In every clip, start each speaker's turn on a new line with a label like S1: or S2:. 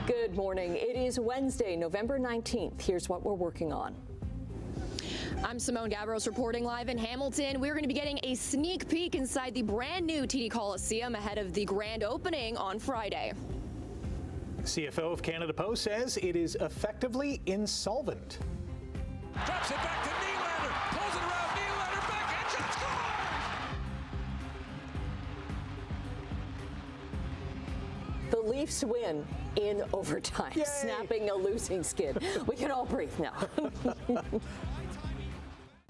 S1: Good morning. It is Wednesday, November 19th. Here's what we're working on.
S2: I'm Simone Gavros reporting live in Hamilton. We're going to be getting a sneak peek inside the brand new TD Coliseum ahead of the grand opening on Friday.
S3: CFO of Canada Post says it is effectively insolvent.
S4: Drops it back to Nylander, pulls it around, Nylander back, and scores!
S1: The Leafs win in overtime,
S3: Yay!
S1: Snapping a losing skid. We can all breathe now.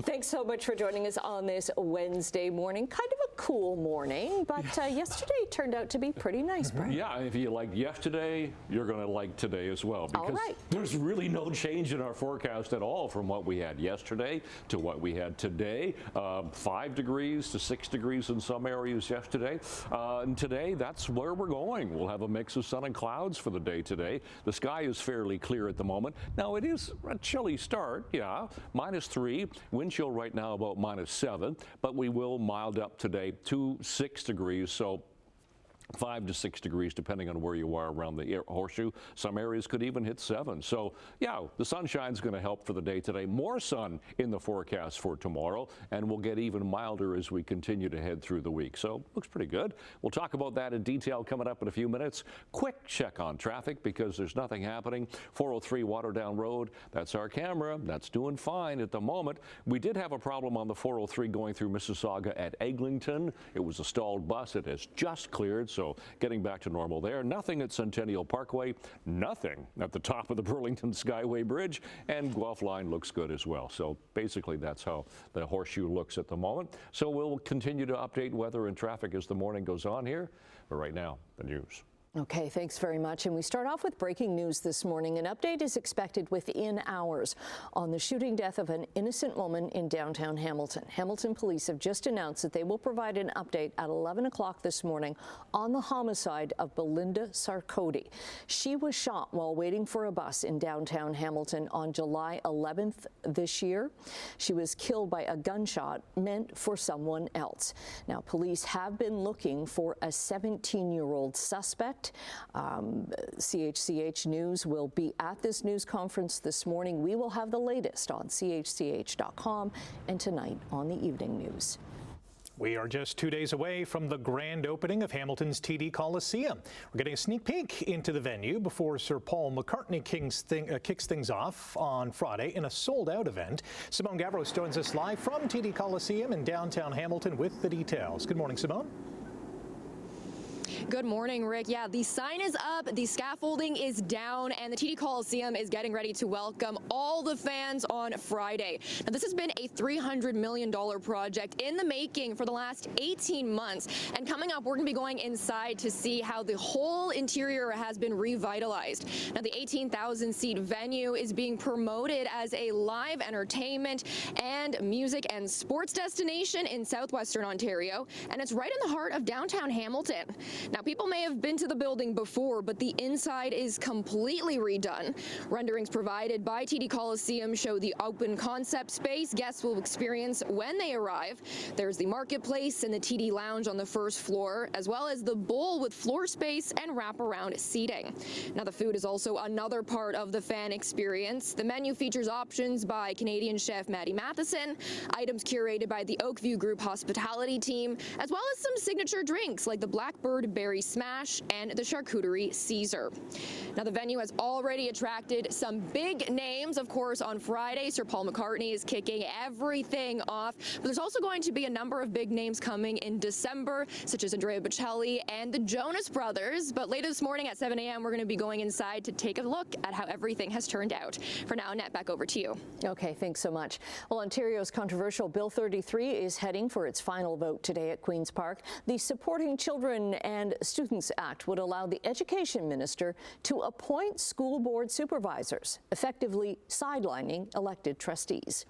S1: Thanks so much for joining us on this Wednesday morning. Kind of a cool morning, but yesterday turned out to be pretty nice, Brian.
S5: Yeah, if you liked yesterday, you're going to like today as well. Because there's really no change in our forecast at all from what we had yesterday to what we had today. 5 degrees to 6 degrees in some areas yesterday. And today, that's where we're going. We'll have a mix of sun and clouds for the day today. The sky is fairly clear at the moment. Now, it is a chilly start, yeah. -3, wind chill right now about -7, but we will mild up today to 6 degrees. So 5 to 6 degrees, depending on where you are around the horseshoe. Some areas could even hit 7. So, yeah, the sunshine's going to help for the day today. More sun in the forecast for tomorrow, and we'll get even milder as we continue to head through the week. So, looks pretty good. We'll talk about that in detail coming up in a few minutes. Quick check on traffic because there's nothing happening. 403 Waterdown Road, that's our camera. That's doing fine at the moment. We did have a problem on the 403 going through Mississauga at Eglinton. It was a stalled bus. It has just cleared. So getting back to normal there. Nothing at Centennial Parkway. Nothing at the top of the Burlington Skyway Bridge. And Guelph Line looks good as well. So basically that's how the horseshoe looks at the moment. So we'll continue to update weather and traffic as the morning goes on here. But right now, the news.
S1: Okay, thanks very much. And we start off with breaking news this morning. An update is expected within hours on the shooting death of an innocent woman in downtown Hamilton. Hamilton police have just announced that they will provide an update at 11 o'clock this morning on the homicide of Belinda Sarkodie. She was shot while waiting for a bus in downtown Hamilton on July 11th this year. She was killed by a gunshot meant for someone else. Now, police have been looking for a 17-year-old suspect. CHCH News will be at this news conference this morning. We will have the latest on chch.com and tonight on the evening news.
S3: We are just 2 days away from the grand opening of Hamilton's TD Coliseum. We're getting a sneak peek into the venue before Sir Paul McCartney kicks things off on Friday in a sold-out event. Simone Gavros joins us live from TD Coliseum in downtown Hamilton with the details. Good morning, Simone.
S2: Good morning, Rick. Yeah, the sign is up, the scaffolding is down, and the TD Coliseum is getting ready to welcome all the fans on Friday. Now, this has been a $300 million project in the making for the last 18 months. And coming up, we're going to be going inside to see how the whole interior has been revitalized. Now, the 18,000-seat venue is being promoted as a live entertainment and music and sports destination in southwestern Ontario, and it's right in the heart of downtown Hamilton. Now, people may have been to the building before, but the inside is completely redone. Renderings provided by TD Coliseum show the open concept space guests will experience when they arrive. There's the marketplace and the TD Lounge on the first floor, as well as the bowl with floor space and wraparound seating. Now, the food is also another part of the fan experience. The menu features options by Canadian chef Maddie Matheson, items curated by the Oakview Group hospitality team, as well as some signature drinks like the Blackbird Berry Smash and the Charcuterie Caesar. Now, the venue has already attracted some big names. Of course, on Friday, Sir Paul McCartney is kicking everything off. But there's also going to be a number of big names coming in December, such as Andrea Bocelli and the Jonas Brothers. But later this morning at 7 a.m., we're going to be going inside to take a look at how everything has turned out. For now, Annette, back over to you.
S1: Okay, thanks so much. Well, Ontario's controversial Bill 33 is heading for its final vote today at Queen's Park. The Supporting Children and Students Act would allow the Education Minister to appoint school board supervisors, effectively sidelining elected trustees.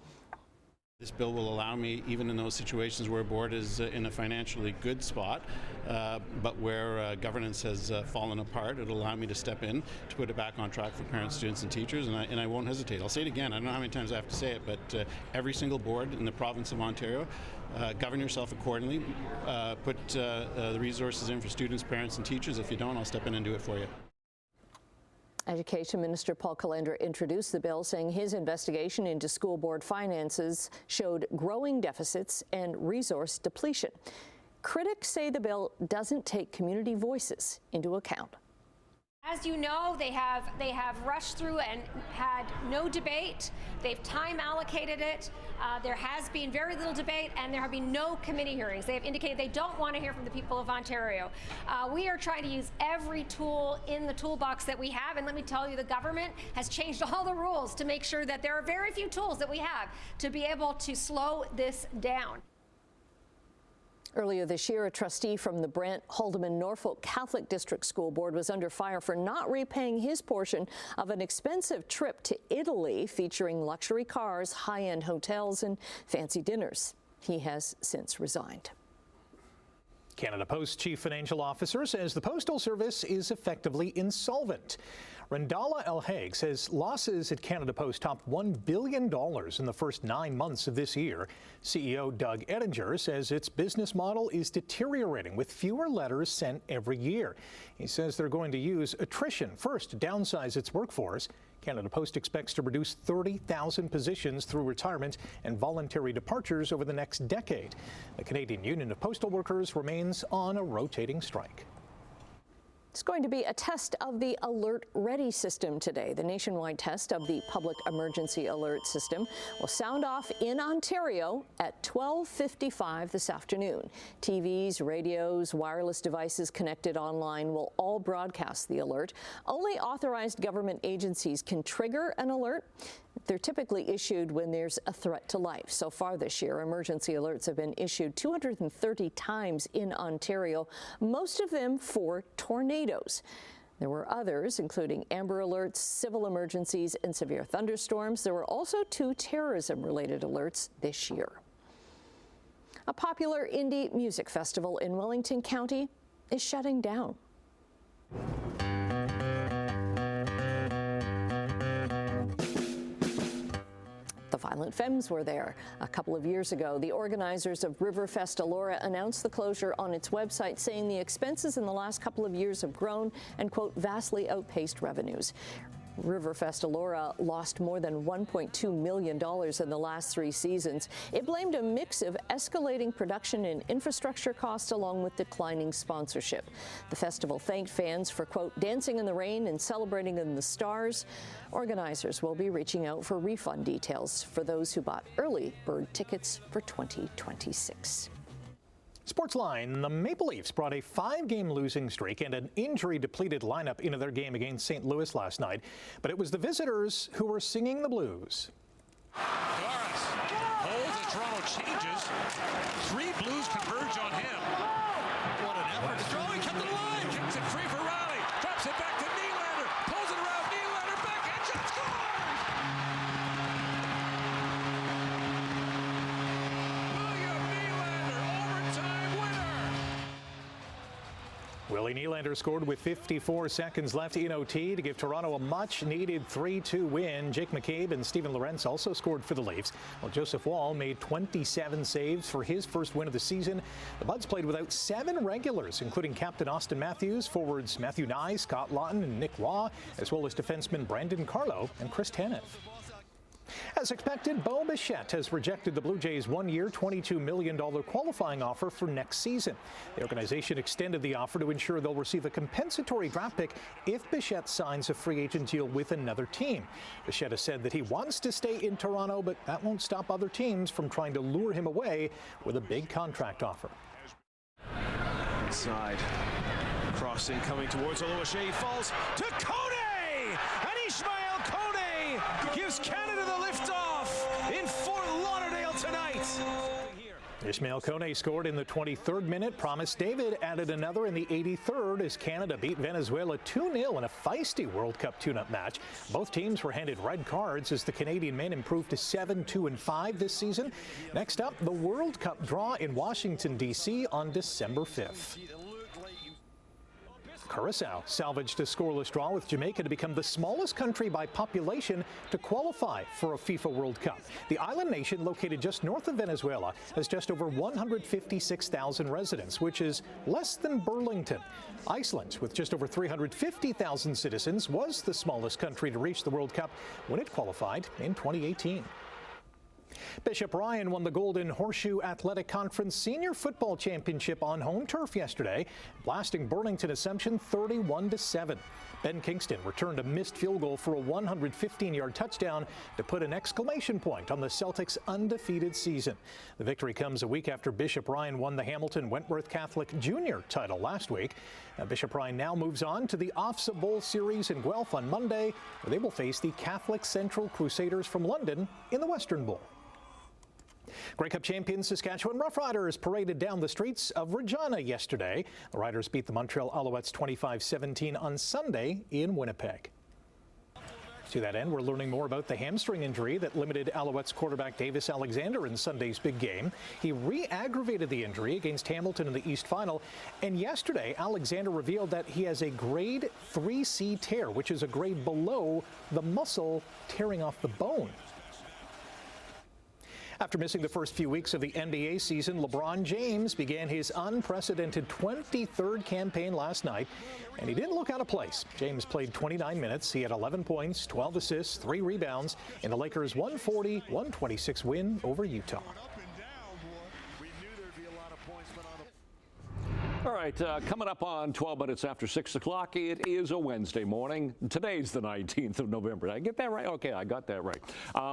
S6: This bill will allow me, even in those situations where a board is in a financially good spot, but where governance has fallen apart, it'll allow me to step in to put it back on track for parents, students, and teachers, and I won't hesitate. I'll say it again, I don't know how many times I have to say it, but every single board in the province of Ontario, govern yourself accordingly, put the resources in for students, parents, and teachers. If you don't, I'll step in and do it for you.
S1: Education Minister Paul Calandra introduced the bill, saying his investigation into school board finances showed growing deficits and resource depletion. Critics say the bill doesn't take community voices into account.
S7: As you know, they have rushed through and had no debate. They've time allocated it. There has been very little debate, and there have been no committee hearings. They have indicated they don't want to hear from the people of Ontario. We are trying to use every tool in the toolbox that we have, and let me tell you, the government has changed all the rules to make sure that there are very few tools that we have to be able to slow this down.
S1: Earlier this year, a trustee from the Brant Haldeman Norfolk Catholic District School Board was under fire for not repaying his portion of an expensive trip to Italy featuring luxury cars, high-end hotels, and fancy dinners. He has since resigned.
S3: Canada Post Chief Financial Officer says the Postal Service is effectively insolvent. Rendala El-Haig says losses at Canada Post topped $1 billion in the first 9 months of this year. CEO Doug Ettinger says its business model is deteriorating with fewer letters sent every year. He says they're going to use attrition first to downsize its workforce. Canada Post expects to reduce 30,000 positions through retirement and voluntary departures over the next decade. The Canadian Union of Postal Workers remains on a rotating strike.
S1: It's going to be a test of the Alert Ready system today. The nationwide test of the Public Emergency Alert System will sound off in Ontario at 12:55 this afternoon. TVs, radios, wireless devices connected online will all broadcast the alert. Only authorized government agencies can trigger an alert. They're typically issued when there's a threat to life. So far this year, emergency alerts have been issued 230 times in Ontario, most of them for tornadoes. There were others, including Amber Alerts, civil emergencies, and severe thunderstorms. There were also 2 terrorism-related alerts this year. A popular indie music festival in Wellington County is shutting down. The Violent Femmes were there a couple of years ago. The organizers of Riverfest Elora announced the closure on its website, saying the expenses in the last couple of years have grown and, quote, vastly outpaced revenues. Riverfest Elora lost more than $1.2 million in the last 3 seasons. It blamed a mix of escalating production and infrastructure costs along with declining sponsorship. The festival thanked fans for, quote, dancing in the rain and celebrating in the stars. Organizers will be reaching out for refund details for those who bought early bird tickets for 2026.
S3: Sportsline, the Maple Leafs brought a 5-game losing streak and an injury-depleted lineup into their game against St. Louis last night. But it was the visitors who were singing the blues.
S4: Doris holds as Toronto changes. 3 Blues converge on him. What an effort. Throwing, kept it alive. Kicks it free for Riley. Drops it back to Nylander. Pulls it around Nylander. Backhand shot, scores! William Nylander, overtime winner.
S3: Willie Nylander scored with 54 seconds left in OT to give Toronto a much-needed 3-2 win. Jake McCabe and Steven Lorentz also scored for the Leafs, while Joseph Woll made 27 saves for his first win of the season. The Buds played without 7 regulars, including captain Austin Matthews, forwards Matthew Nye, Scott Lawton, and Nick Waugh, as well as defensemen Brandon Carlo and Chris Tanev. As expected, Bo Bichette has rejected the Blue Jays' 1-year, $22 million qualifying offer for next season. The organization extended the offer to ensure they'll receive a compensatory draft pick if Bichette signs a free agent deal with another team. Bichette has said that he wants to stay in Toronto, but that won't stop other teams from trying to lure him away with a big contract offer.
S8: Inside, crossing, coming towards Oluwaseyi, he falls to Kone! And Ishmael Kone gives Canada the lift-off in Fort Lauderdale tonight.
S3: Ishmael Kone scored in the 23rd minute. Promise David added another in the 83rd as Canada beat Venezuela 2-0 in a feisty World Cup tune-up match. Both teams were handed red cards as the Canadian men improved to 7-2-5 this season. Next up, the World Cup draw in Washington, D.C. on December 5th. Curacao salvaged a scoreless draw with Jamaica to become the smallest country by population to qualify for a FIFA World Cup. The island nation, located just north of Venezuela, has just over 156,000 residents, which is less than Burlington. Iceland, with just over 350,000 citizens, was the smallest country to reach the World Cup when it qualified in 2018. Bishop Ryan won the Golden Horseshoe Athletic Conference Senior Football Championship on home turf yesterday, blasting Burlington Assumption 31-7. Ben Kingston returned a missed field goal for a 115-yard touchdown to put an exclamation point on the Celtics' undefeated season. The victory comes a week after Bishop Ryan won the Hamilton Wentworth Catholic Junior title last week. Bishop Ryan now moves on to the OFSA Bowl Series in Guelph on Monday, where they will face the Catholic Central Crusaders from London in the Western Bowl. Grey Cup champion Saskatchewan Roughriders paraded down the streets of Regina yesterday. The Riders beat the Montreal Alouettes 25-17 on Sunday in Winnipeg. To that end, we're learning more about the hamstring injury that limited Alouettes quarterback Davis Alexander in Sunday's big game. He re-aggravated the injury against Hamilton in the East Final, and yesterday Alexander revealed that he has a grade 3C tear, which is a grade below the muscle tearing off the bone. After missing the first few weeks of the NBA season, LeBron James began his unprecedented 23rd campaign last night, and he didn't look out of place. James played 29 minutes. He had 11 points, 12 assists, 3 rebounds in the Lakers' 140-126 win over Utah.
S5: All right, coming up on 12 minutes after 6 o'clock, it is a Wednesday morning. Today's the 19th of November. Did I get that right? Okay, I got that right.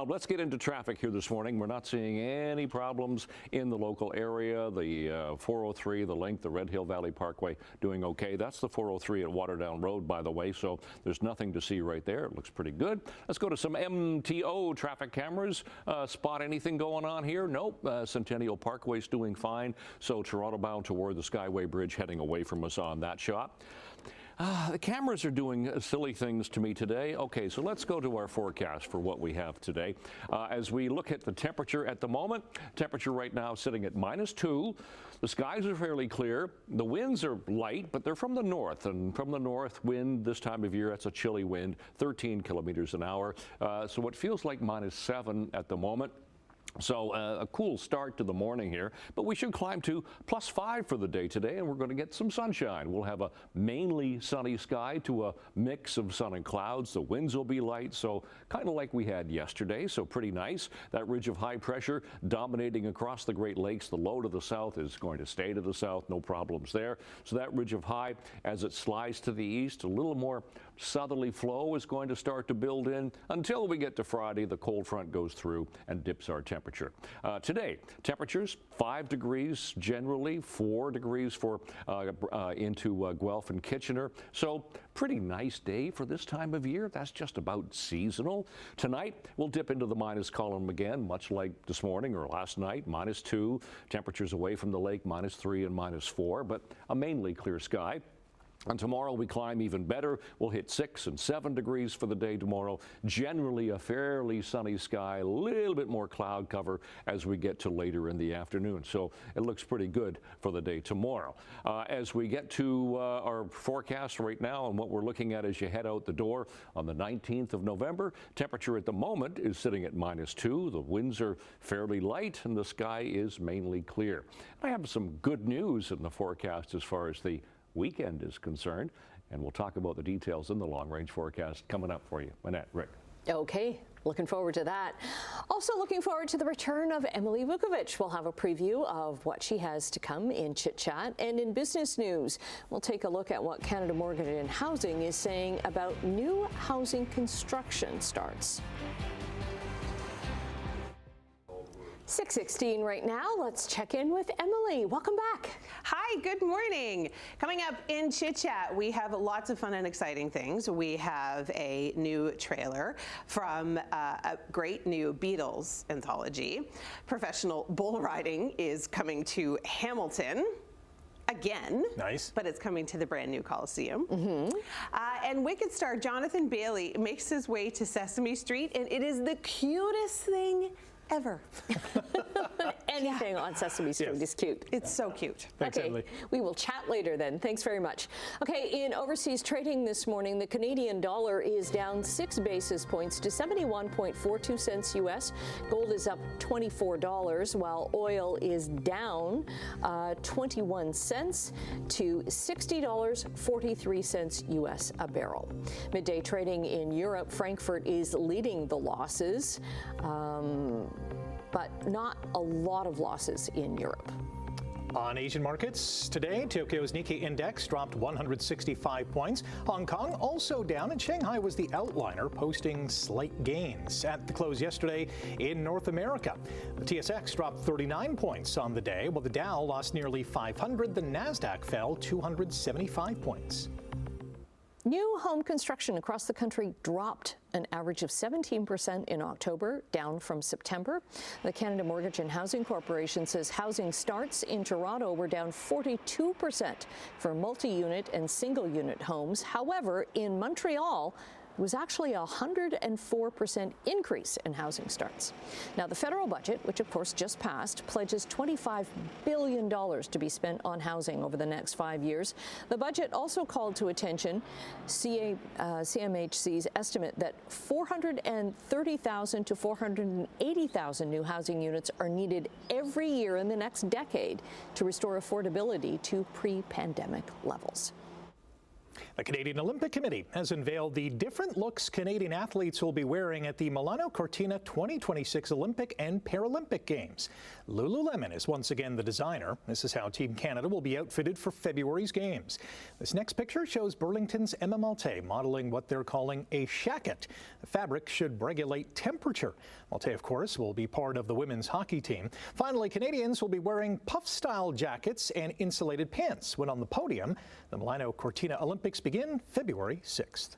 S5: Let's get into traffic here this morning. We're not seeing any problems in the local area. The 403, the length, the Red Hill Valley Parkway, doing okay. That's the 403 at Waterdown Road, by the way, so there's nothing to see right there. It looks pretty good. Let's go to some MTO traffic cameras. Spot anything going on here? Nope. Centennial Parkway's doing fine, so Toronto bound toward the Skyway Bridge heading away from us on that shot. The cameras are doing silly things to me today. Okay, so let's go to our forecast for what we have today. As we look at the temperature at the moment, temperature right now sitting at -2. The skies are fairly clear. The winds are light, but they're from the north, and from the north wind this time of year, that's a chilly wind, 13 kilometers an hour. So it feels like -7 at the moment. So a cool start to the morning here, but we should climb to +5 for the day today, and we're going to get some sunshine. We'll have a mainly sunny sky to a mix of sun and clouds. The winds will be light, so kind of like we had yesterday, so pretty nice. That ridge of high pressure dominating across the Great Lakes. The low to the south is going to stay to the south, no problems there. So that ridge of high, as it slides to the east, a little more southerly flow is going to start to build in until we get to Friday. The cold front goes through and dips our temperature. Today, temperatures 5 degrees generally, 4 degrees for into Guelph and Kitchener. So pretty nice day for this time of year. That's just about seasonal. Tonight, we'll dip into the minus column again, much like this morning or last night, -2. Temperatures away from the lake, -3 and -4, but a mainly clear sky. And tomorrow we climb even better. We'll hit 6 and 7 degrees for the day tomorrow. Generally a fairly sunny sky, a little bit more cloud cover as we get to later in the afternoon. So it looks pretty good for the day tomorrow. As we get to our forecast right now and what we're looking at as you head out the door on the 19th of November, temperature at the moment is sitting at -2. The winds are fairly light and the sky is mainly clear. I have some good news in the forecast as far as the weekend is concerned, and we'll talk about the details in the long-range forecast coming up for you. Manette, Rick.
S1: Okay, looking forward to that. Also looking forward to the return of Emily Vukovic. We'll have a preview of what she has to come in Chit Chat. And in business news, we'll take a look at what Canada Mortgage and Housing is saying about new housing construction starts. 6:16 right now. Let's check in with Emily. Welcome back.
S9: Hi, good morning. Coming up in Chit Chat, we have lots of fun and exciting things. We have a new trailer from a great new Beatles anthology. Professional bull riding is coming to Hamilton. Again.
S3: Nice.
S9: But it's coming to the brand new Coliseum. And Wicked star Jonathan Bailey makes his way to Sesame Street, and it is the cutest thing ever.
S1: Anything on Sesame Street is cute.
S9: It's so cute.
S3: Thanks, Emily.
S1: We will chat later then. Thanks very much. Okay, in overseas trading this morning, the Canadian dollar is down 6 basis points to 71.42 cents U.S. Gold is up $24, while oil is down 21 cents to $60.43 U.S. a barrel. Midday trading in Europe, Frankfurt is leading the losses, but not a lot of losses in Europe.
S3: On Asian markets today, Tokyo's Nikkei index dropped 165 points. Hong Kong also down, and Shanghai was the outliner, posting slight gains. At the close yesterday in North America, the TSX dropped 39 points on the day, while the Dow lost nearly 500. The Nasdaq fell 275 points.
S1: New home construction across the country dropped an average of 17% in October, down from September. The Canada Mortgage and Housing Corporation says housing starts in Toronto were down 42% for multi-unit and single-unit homes. However, in Montreal, it was actually a 104% increase in housing starts. Now, the federal budget, which of course just passed, pledges $25 billion to be spent on housing over the next 5 years. The budget also called to attention CMHC's estimate that 430,000 to 480,000 new housing units are needed every year in the next decade to restore affordability to pre-pandemic levels.
S3: The Canadian Olympic Committee has unveiled the different looks Canadian athletes will be wearing at the Milano Cortina 2026 Olympic and Paralympic Games. Lululemon is once again the designer. This is how Team Canada will be outfitted for February's Games. This next picture shows Burlington's Emma Malte modeling what they're calling a shacket. The fabric should regulate temperature. Malte, of course, will be part of the women's hockey team. Finally, Canadians will be wearing puff-style jackets and insulated pants when on the podium. The Milano Cortina Olympics begin February 6th.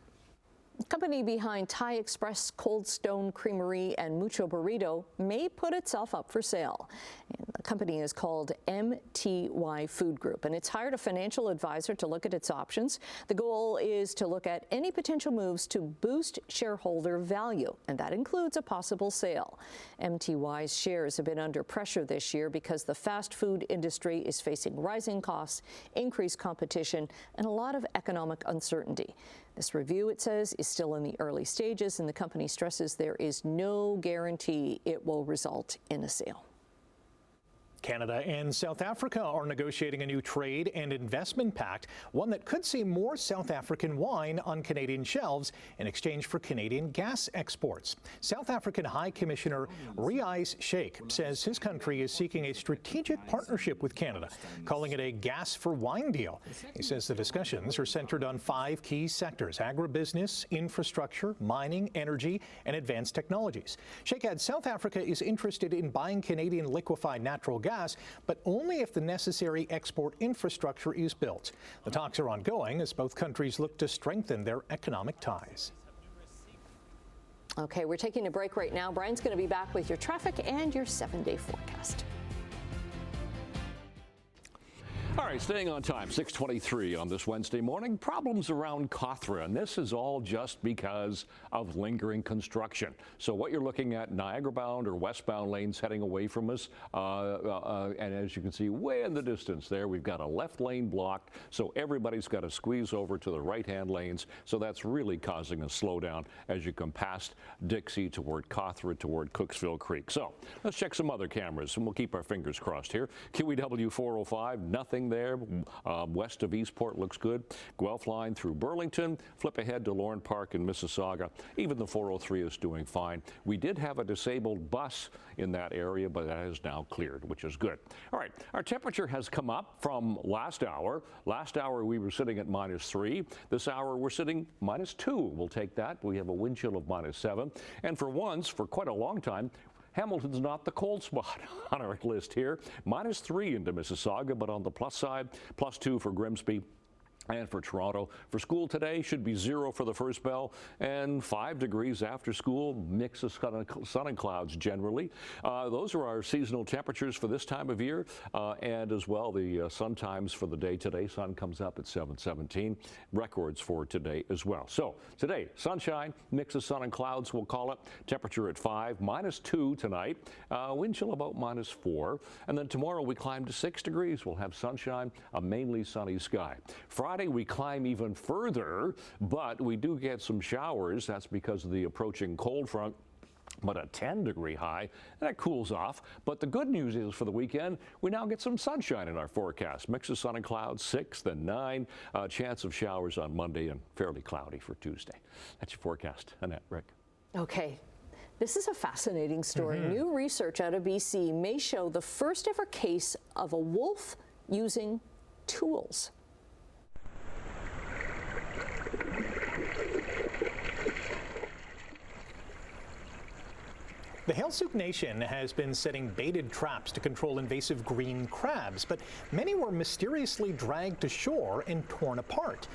S1: The company behind Thai Express, Cold Stone Creamery, and Mucho Burrito may put itself up for sale. And the company is called MTY Food Group, and it's hired a financial advisor to look at its options. The goal is to look at any potential moves to boost shareholder value, and that includes a possible sale. MTY's shares have been under pressure this year because the fast food industry is facing rising costs, increased competition, and a lot of economic uncertainty. This review, it says, is still in the early stages, and the company stresses there is no guarantee it will result in a sale.
S3: Canada and South Africa are negotiating a new trade and investment pact, one that could see more South African wine on Canadian shelves in exchange for Canadian gas exports. South African High Commissioner Riais Sheikh says his country is seeking a strategic partnership with Canada, calling it a gas for wine deal. He says the discussions are centered on 5 key sectors: agribusiness, infrastructure, mining, energy, and advanced technologies. Sheikh adds South Africa is interested in buying Canadian liquefied natural gas, but only if the necessary export infrastructure is built. The talks are ongoing as both countries look to strengthen their economic ties.
S1: Okay, we're taking a break right now. Brian's going to be back with your traffic and your 7-day forecast.
S5: All right, staying on time, 6:23 on this Wednesday morning. Problems around Cawthra, and this is all just because of lingering construction. So what you're looking at, Niagara-bound or westbound lanes heading away from us, and as you can see way in the distance there, we've got a left lane blocked, so everybody's got to squeeze over to the right-hand lanes, so that's really causing a slowdown as you come past Dixie toward Cawthra, toward Cooksville Creek. So let's check some other cameras, and we'll keep our fingers crossed here. QEW 405, nothing there. West of Eastport looks good. Guelph line through Burlington. Flip ahead to Lorne Park in Mississauga. Even the 403 is doing fine. We did have a disabled bus in that area, but that is now cleared, which is good. All right, our temperature has come up from last hour. Last hour we were sitting at -3. This hour we're sitting -2. We'll take that. We have a wind chill of -7. And for once, for quite a long time, Hamilton's not the cold spot on our list here. -3 into Mississauga, but on the plus side, +2 for Grimsby. And for Toronto, for school today, should be 0 for the first bell and 5 degrees after school, mix of sun and clouds generally. Those are our seasonal temperatures for this time of year, and as well the sun times for the day today. Sun comes up at 7:17, records for today as well. So today, sunshine, mix of sun and clouds, we'll call it. Temperature at 5, -2 tonight, wind chill about -4. And then tomorrow we climb to 6 degrees. We'll have sunshine, a mainly sunny sky. Friday, we climb even further, but we do get some showers. That's because of the approaching cold front. But a 10-degree high, and that cools off. But the good news is for the weekend, we now get some sunshine in our forecast. Mix of sun and clouds, 6, then 9. Chance of showers on Monday and fairly cloudy for Tuesday. That's your forecast. Annette, Rick.
S1: Okay. This is a fascinating story. New research out of BC may show the first ever case of a wolf using tools.
S3: The Halesuk Nation has been setting baited traps to control invasive green crabs, but many were mysteriously dragged to shore and torn apart.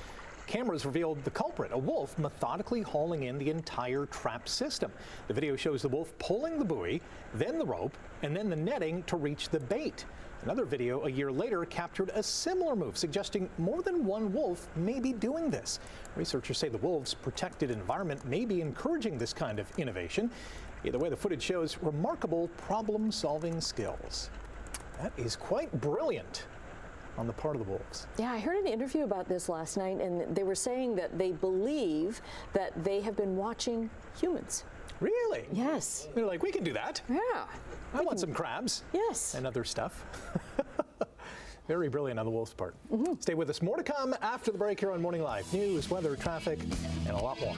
S3: Cameras revealed the culprit, a wolf, methodically hauling in the entire trap system. The video shows the wolf pulling the buoy, then the rope, and then the netting to reach the bait. Another video a year later captured a similar move, suggesting more than one wolf may be doing this. Researchers say the wolf's protected environment may be encouraging this kind of innovation. Either way, the footage shows remarkable problem-solving skills. That is quite brilliant on the part of the wolves.
S1: Yeah, I heard an interview about this last night, and they were saying that they believe that they have been watching humans.
S3: Really?
S1: Yes.
S3: They're like, we can do that.
S1: Yeah.
S3: I want some crabs.
S1: Yes.
S3: And other stuff. Very brilliant on the wolf's part. Stay with us. More to come after the break here on Morning Live. News, weather, traffic, and a lot more.